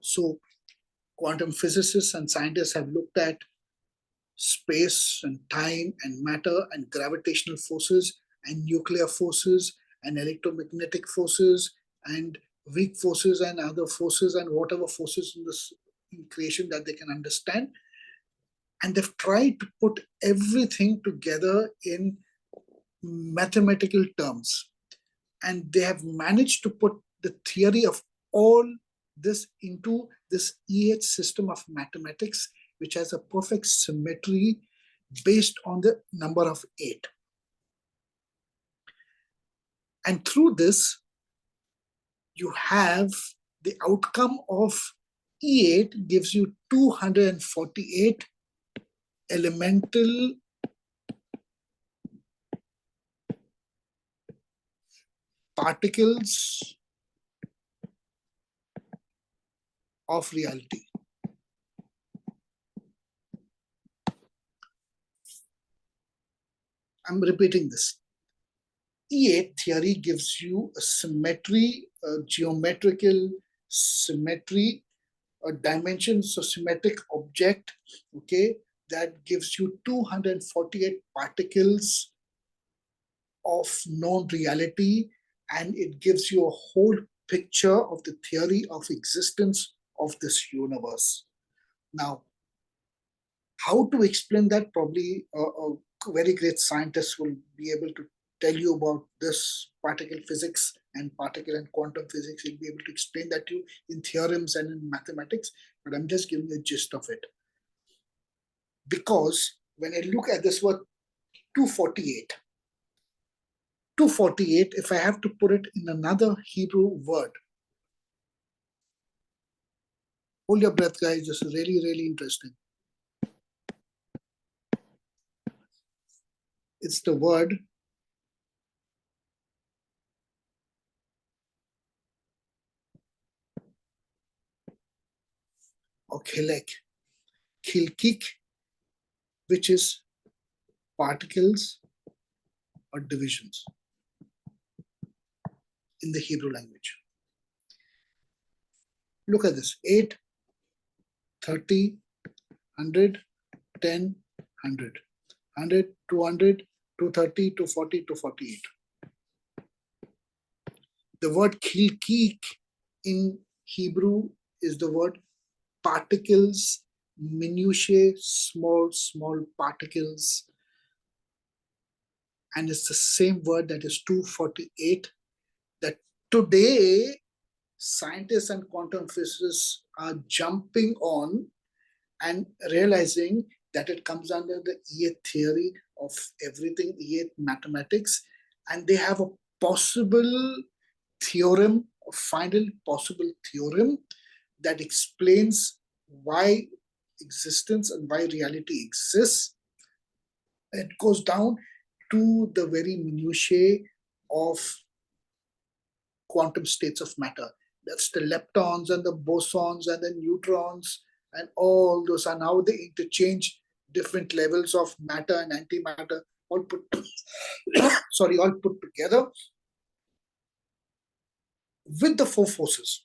So quantum physicists and scientists have looked at space and time and matter and gravitational forces and nuclear forces and electromagnetic forces and weak forces and other forces and whatever forces in creation that they can understand. And they've tried to put everything together in mathematical terms. And they have managed to put the theory of all this into this E8 system of mathematics, which has a perfect symmetry based on the number of 8. And through this, you have the outcome of E8 gives you 248 elemental particles of reality. I'm repeating this. E8 theory gives you a symmetry, a geometrical symmetry, a dimensions of symmetric object, okay, that gives you 248 particles of known reality, and it gives you a whole picture of the theory of existence of this universe. Now, how to explain that? Probably a very great scientist will be able to tell you about this particle physics and particle and quantum physics. He'll be able to explain that to you in theorems and in mathematics, but I'm just giving you a gist of it. Because when I look at this word 248, 248, if I have to put it in another Hebrew word, hold your breath, guys, this is really, really interesting. It's the word or Lekh, Khilkik, which is particles or divisions in the Hebrew language. Look at this, 8, 30, 100, 10, 100, 100, 200, 230, 240, 248. The word khilkik in Hebrew is the word particles, minutiae, small particles. And it's the same word that is 248 that Today, scientists and quantum physicists are jumping on and realizing that it comes under the E8 theory of everything, E8 mathematics, and they have a possible theorem, a final possible theorem that explains why existence and why reality exists. It goes down to the very minutiae of quantum states of matter. That's the leptons and the bosons and the neutrons, and all those are now they interchange different levels of matter and antimatter, all put all put together with the four forces.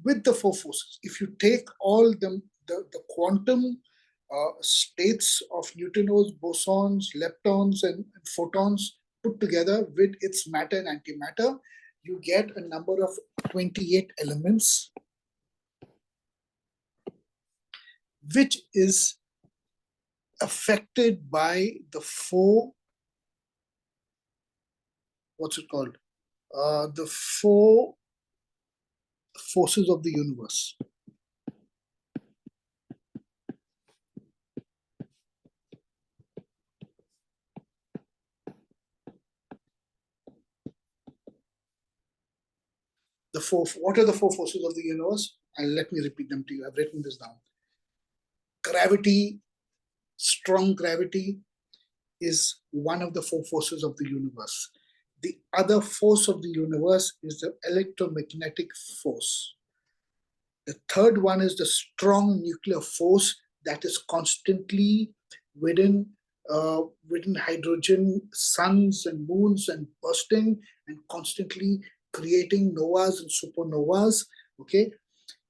With the four forces, if you take all the quantum states of neutrinos, bosons, leptons, and photons put together with its matter and antimatter, you get a number of 28 elements, which is affected by the four, what's it called? The four forces of the universe. What are the four forces of the universe? And let me repeat them to you. I've written this down. Gravity, strong gravity, is one of the four forces of the universe. The other force of the universe is the electromagnetic force. The third one is the strong nuclear force that is constantly within hydrogen suns and moons and bursting and constantly creating novas and supernovas. Okay,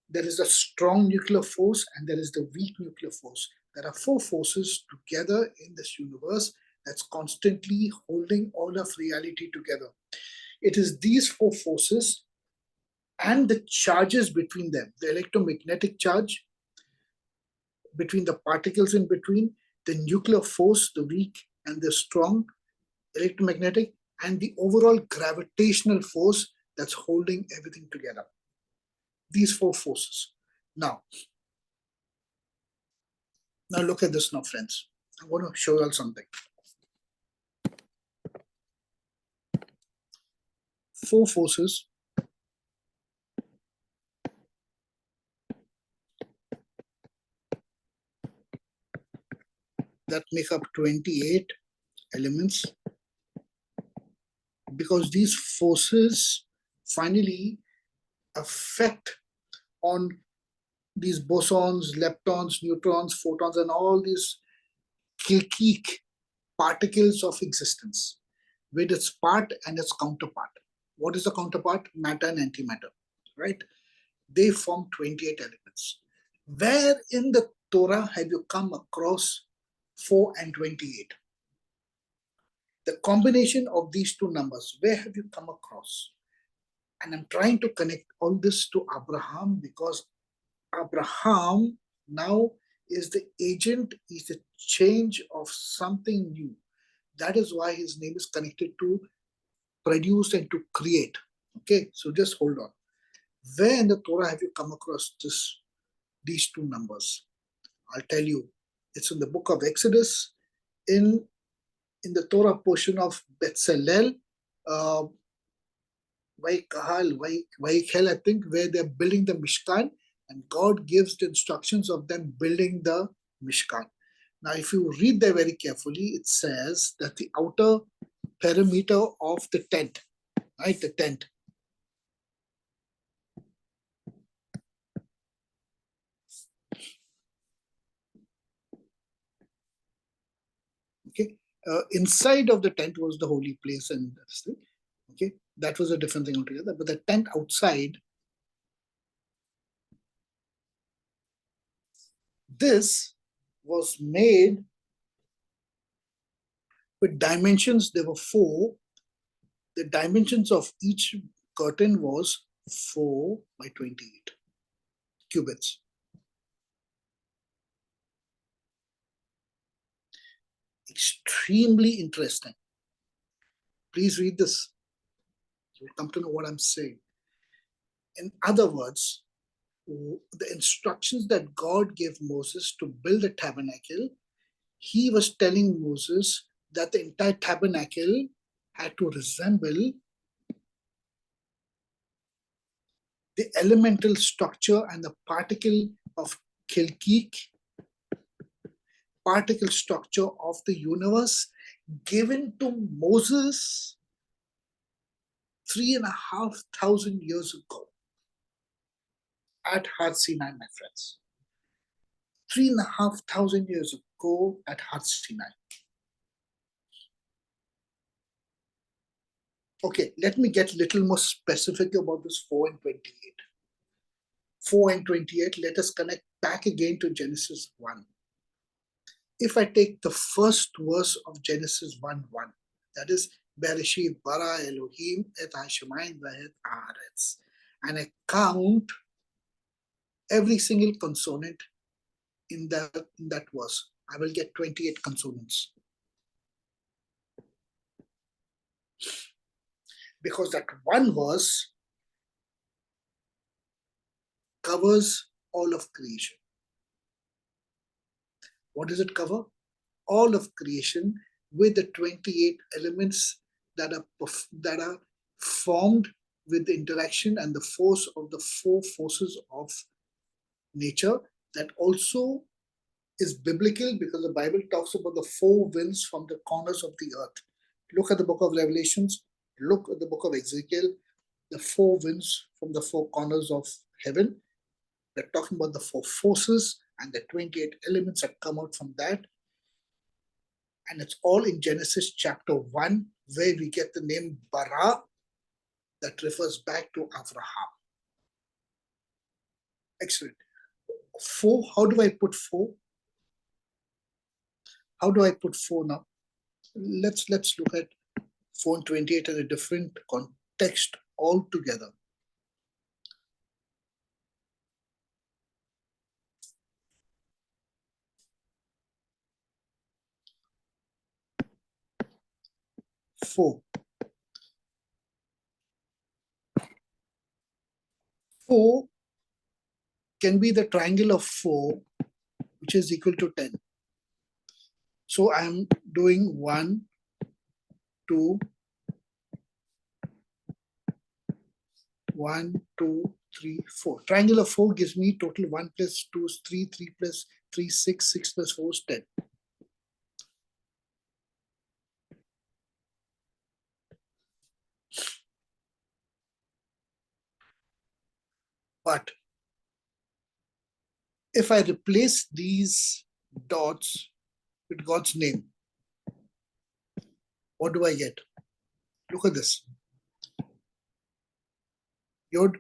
there is a strong nuclear force and there is the weak nuclear force. There are four forces together in this universe that's constantly holding all of reality together. It is these four forces and the charges between them, the electromagnetic charge between the particles in between, the nuclear force, the weak and the strong electromagnetic, and the overall gravitational force that's holding everything together. These four forces. Now look at this now, friends. I'm going to show you all something. Four forces that make up 28 elements, because these forces finally affect on these bosons, leptons, neutrons, photons, and all these key particles of existence with its part and its counterpart. What is the counterpart? Matter and antimatter, right? They form 28 elements. Where in the Torah have you come across 4 and 28? The combination of these two numbers, where have you come across? And I'm trying to connect all this to Avraham, because Avraham now is the agent, is the change of something new. That is why his name is connected to produce and to create. Okay, so just hold on. Where in the Torah have you come across these two numbers? I'll tell you. It's in the book of Exodus, in the Torah portion of Betzalel, Vaikhel, I think, where they're building the Mishkan, and God gives the instructions of them building the Mishkan. Now, if you read there very carefully, it says that the outer perimeter of the tent, right, the tent, okay, inside of the tent was the holy place and that's the, okay, that was a different thing altogether. But the tent outside, this was made with dimensions. There were four. The dimensions of each curtain was 4 by 28 cubits. Extremely interesting. Please read this. You'll come to know what I'm saying. In other words, the instructions that God gave Moses to build the tabernacle, he was telling Moses that the entire tabernacle had to resemble the elemental structure and the particle of Kilkik, particle structure of the universe given to Moses 3,500 years ago at Har Sinai, my friends. 3,500 years ago at Har Sinai. Okay, let me get a little more specific about this 4 and 28. 4 and 28, let us connect back again to Genesis 1. If I take the first verse of Genesis 1:1, that is, Bereshit bara Elohim et hashemayim v'et haaretz, and I count every single consonant in that verse, I will get 28 consonants. Because that one verse covers all of creation. What does it cover? All of creation with the 28 elements that are formed with the interaction and the force of the 4 forces of nature. That also is biblical because the Bible talks about the 4 winds from the corners of the earth. Look at the book of Revelations, look at the book of Ezekiel, the 4 winds from the 4 corners of heaven. We're talking about the 4 forces and the 28 elements that come out from that. And it's all in Genesis chapter 1, where we get the name bara, that refers back to Avraham. Excellent. 4, how do I put 4? How do I put 4 now? Let's look at 4 and 28 in a different context altogether. Four can be the triangle of 4, which is equal to 10. So I'm doing 1, 2, 1, 2, 3, 4. Triangle of 4 gives me total 1 plus 2 is 3, 3 plus 3, 6, 6 plus 4 is 10. But if I replace these dots with God's name, what do I get? Look at this. Yod,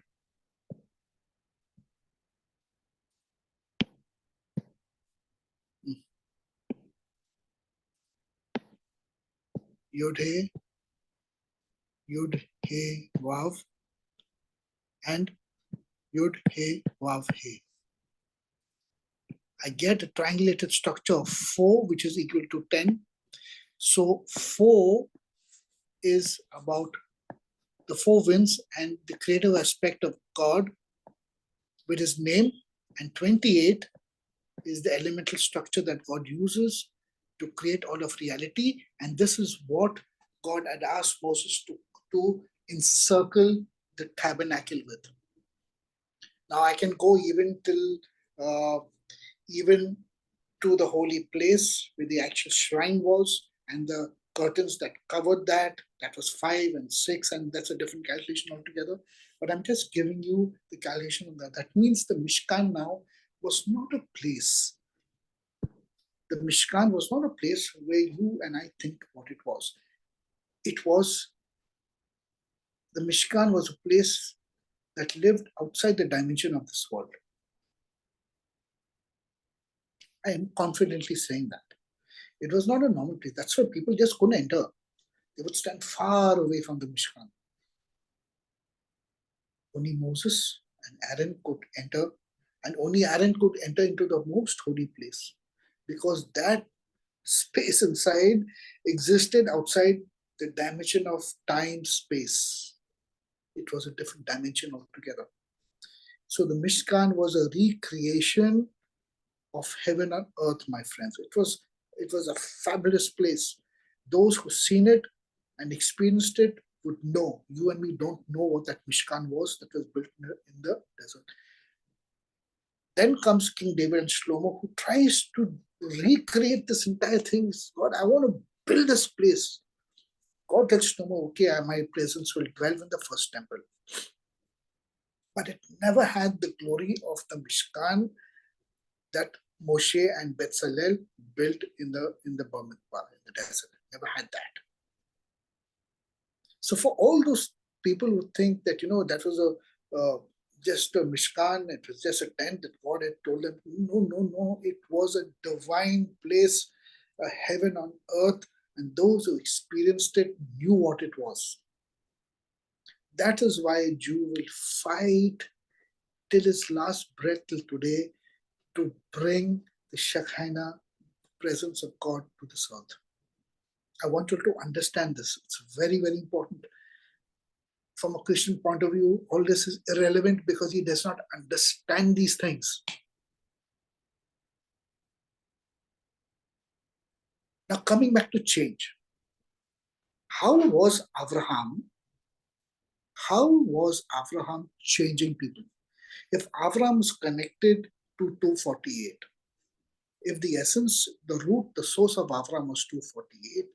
Yod He, Vav, and Yod He, Vav He. I get a triangulated structure of 4, which is equal to 10. So 4 is about the 4 winds and the creative aspect of God with his name, and 28 is the elemental structure that God uses to create all of reality. And this is what God had asked Moses to encircle the tabernacle with. Now I can go even to the holy place with the actual shrine walls and the curtains that covered that. That was 5 and 6, and that's a different calculation altogether. But I'm just giving you the calculation of that. That means the Mishkan now was not a place. The Mishkan was not a place where you and I think what it was. The Mishkan was a place that lived outside the dimension of this world. I am confidently saying that. It was not a normal place. That's why people just couldn't enter. They would stand far away from the Mishkan. Only Moses and Aaron could enter, and only Aaron could enter into the most holy place, because that space inside existed outside the dimension of time, space. It was a different dimension altogether. So the Mishkan was a recreation of heaven and earth, my friends. It was a fabulous place. Those who seen it and experienced it would know. You and me don't know what that Mishkan was that was built in the desert. Then comes King David and Shlomo, who tries to recreate this entire thing. God, I want to build this place. God tells Shlomo, okay, my presence will dwell in the first temple. But it never had the glory of the Mishkan that Moshe and Bezalel built in the Bamidbar, in the desert. Never had that. So for all those people who think that that was just a Mishkan, it was just a tent that God had told them, no, no, no, it was a divine place, a heaven on earth, and those who experienced it knew what it was. That is why a Jew will fight till his last breath till today to bring the Shekinah presence of God to this earth. I want you to understand this. It's very, very important. From a Christian point of view, all this is irrelevant because he does not understand these things. Now, coming back to change. How was Avraham changing people? If Avraham is connected to 248, if the essence, the root, the source of Avraham was 248,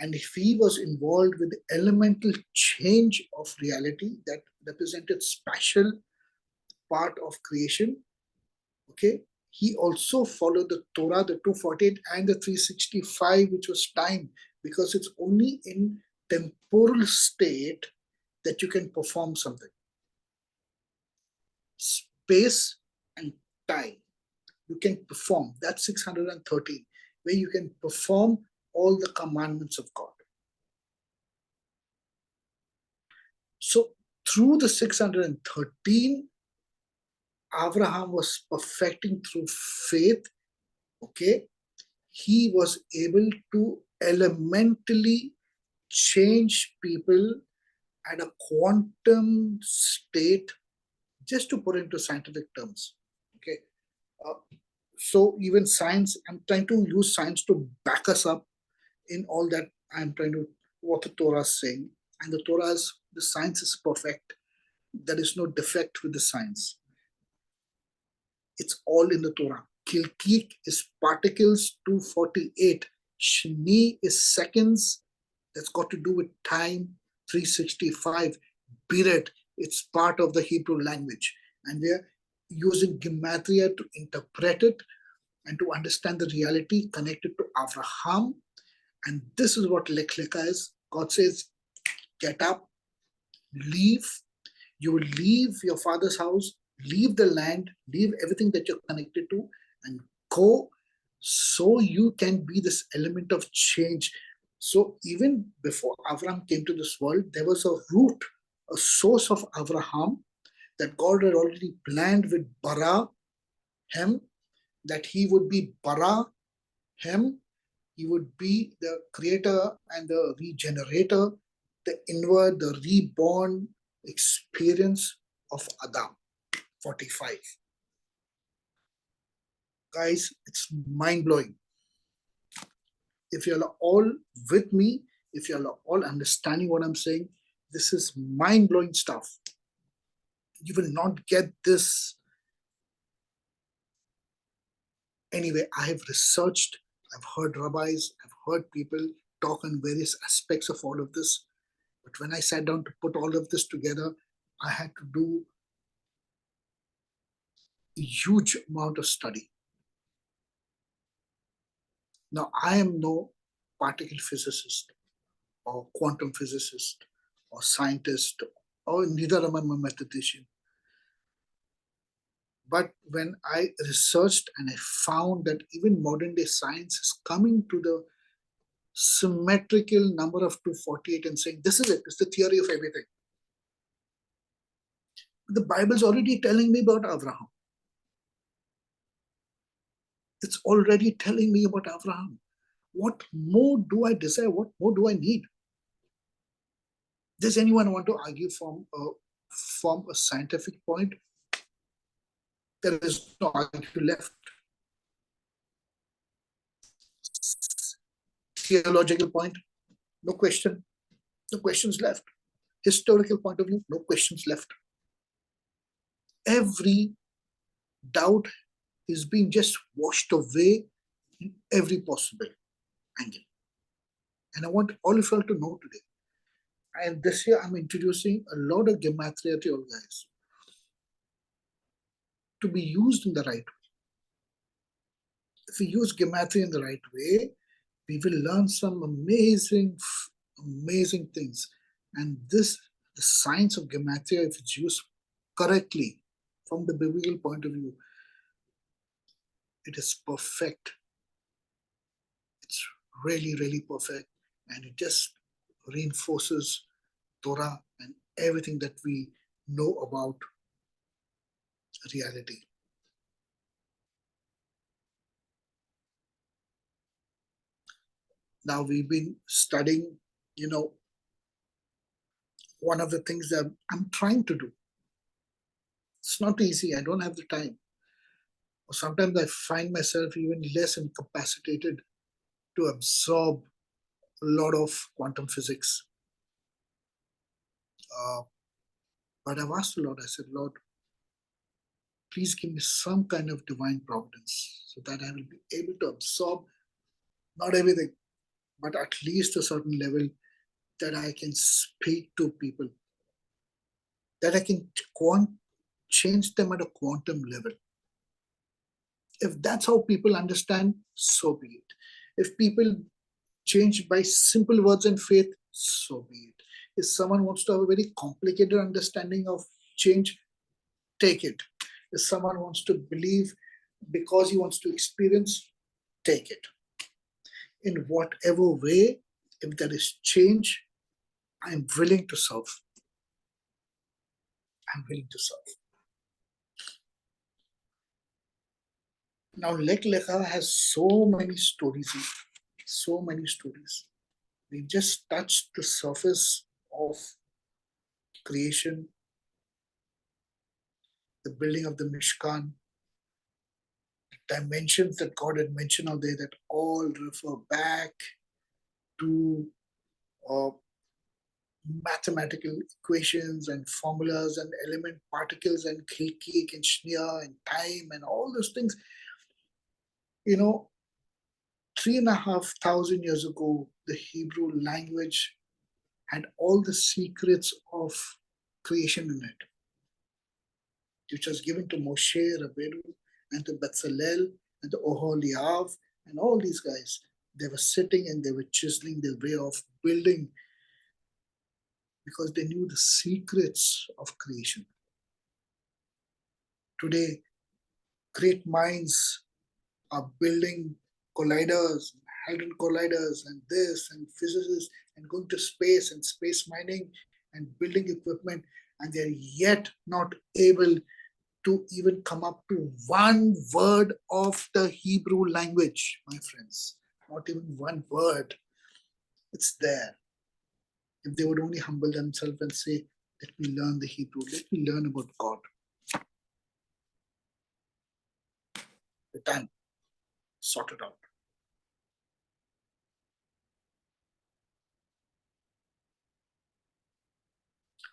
and if he was involved with the elemental change of reality that represented spatial part of creation, okay, he also followed the Torah, the 248 and the 365, which was time, because it's only in temporal state that you can perform something. Space and time, you can perform. That's 613, where you can perform all the commandments of God. So through the 613, Avraham was perfecting through faith, okay? He was able to elementally change people at a quantum state, just to put into scientific terms, okay? So even science, I'm trying to use science to back us up in all that I'm trying to, what the Torah is saying. And the Torah is, the science is perfect. There is no defect with the science. It's all in the Torah. Kilkik is particles, 248. Shni is seconds. That's got to do with time, 365. Biret, it's part of the Hebrew language. And we're using gematria to interpret it and to understand the reality connected to Avraham. And this is what Lekha is. God says, get up, leave. You will leave your father's house, leave the land, leave everything that you're connected to, and go, so you can be this element of change. So even before Avraham came to this world, there was a root, a source of Avraham that God had already planned with Bara, him, that he would be Bara, him, he would be the creator and the regenerator, the inward, the reborn experience of Adam. 45. Guys, it's mind-blowing. If you're all with me, if you're all understanding what I'm saying, this is mind-blowing stuff. You will not get this. Anyway, I have researched, I've heard rabbis, I've heard people talk on various aspects of all of this. But when I sat down to put all of this together, I had to do a huge amount of study. Now, I am no particle physicist or quantum physicist or scientist, or neither am I a mathematician. But when I researched and I found that even modern day science is coming to the symmetrical number of 248 and saying, this is it, it's the theory of everything. The Bible's already telling me about Avraham. It's already telling me about Avraham. What more do I desire? What more do I need? Does anyone want to argue from a scientific point? There is no argue left. Theological point, no question, no questions left. Historical point of view, no questions left. Every doubt is being just washed away in every possible angle. And I want all of you to know today. And this year I'm introducing a lot of gematria to you guys to be used in the right way. If we use gematria in the right way, we will learn some amazing things. And the science of gematria, if it's used correctly from the biblical point of view, it is perfect. It's really, really perfect. And it just reinforces Torah and everything that we know about reality. Now we've been studying, one of the things that I'm trying to do. It's not easy. I don't have the time. Or sometimes I find myself even less incapacitated to absorb a lot of quantum physics. But I've asked the Lord, I said, Lord, please give me some kind of divine providence so that I will be able to absorb not everything, but at least a certain level that I can speak to people, that I can change them at a quantum level. If that's how people understand, so be it. If people change by simple words and faith, so be it. If someone wants to have a very complicated understanding of change, take it. If someone wants to believe because he wants to experience, take it. In whatever way, if there is change, I'm willing to serve. I'm willing to serve. Now, Lekha has so many stories. So many stories. We just touched the surface of creation, the building of the Mishkan, the dimensions that God had mentioned out there that all refer back to mathematical equations and formulas and element particles and Lekh and Shiur and time and all those things. 3,500 years ago, the Hebrew language had all the secrets of creation in it, which was given to Moshe Rabbeinu and to Bezalel and to Oholiav and all these guys. They were sitting and they were chiseling their way of building because they knew the secrets of creation. Today, great minds are building colliders, hadron colliders, and this, and physicists, and going to space and space mining and building equipment, and they're yet not able to even come up to one word of the Hebrew language, my friends. Not even one word. It's there. If they would only humble themselves and say, let me learn the Hebrew, let me learn about God. We're done. Sorted out.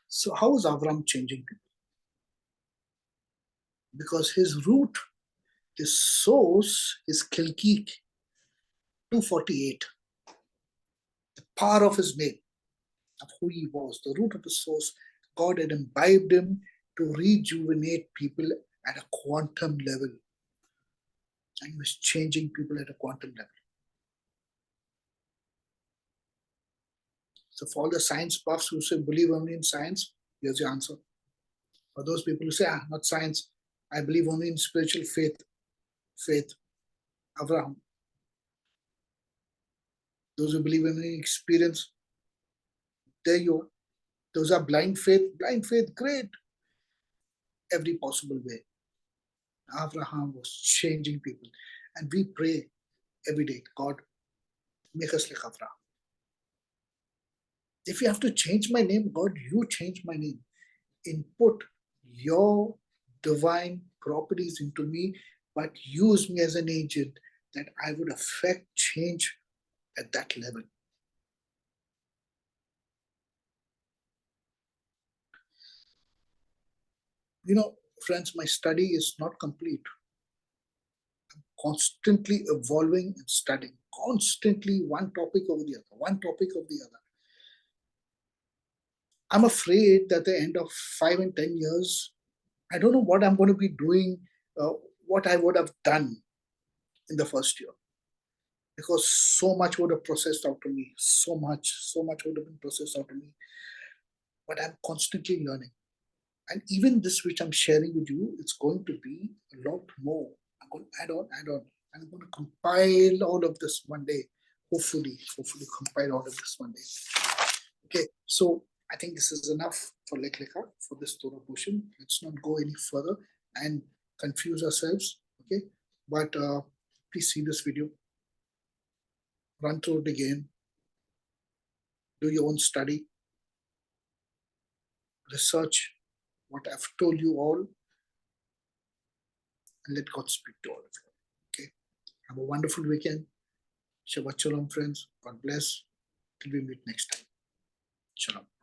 So how is Avraham changing people? Because his root, his source is Kilkik 248. The power of his name, of who he was, the root of his source, God had imbibed him to rejuvenate people at a quantum level. And he was changing people at a quantum level. So for all the science buffs who say believe only in science, here's your answer. For those people who say, not science, I believe only in spiritual faith, Avraham. Those who believe in experience, there you are. Those are blind faith, great. Every possible way. Avraham was changing people. And we pray every day, God, make us like Avraham. If you have to change my name, God, you change my name. Input your divine properties into me, but use me as an agent that I would affect change at that level. Friends, my study is not complete. I'm constantly evolving and studying, constantly one topic over the other, one topic over the other. I'm afraid that at the end of 5 and 10 years, I don't know what I'm going to be doing, uh, what I would have done in the first year, because so much would have processed out of me, so much would have been processed out of me. But I'm constantly learning. And even this, which I'm sharing with you, it's going to be a lot more. I'm going to add on. And I'm going to compile all of this one day. Hopefully compile all of this one day. Okay, so I think this is enough for Lekha for this Torah portion. Let's not go any further and confuse ourselves. Okay, but please see this video, run through it again, do your own study, research what I've told you all, and let God speak to all of you. Okay, have a wonderful weekend. Shabbat Shalom, friends. God bless. Till we meet next time. Shalom.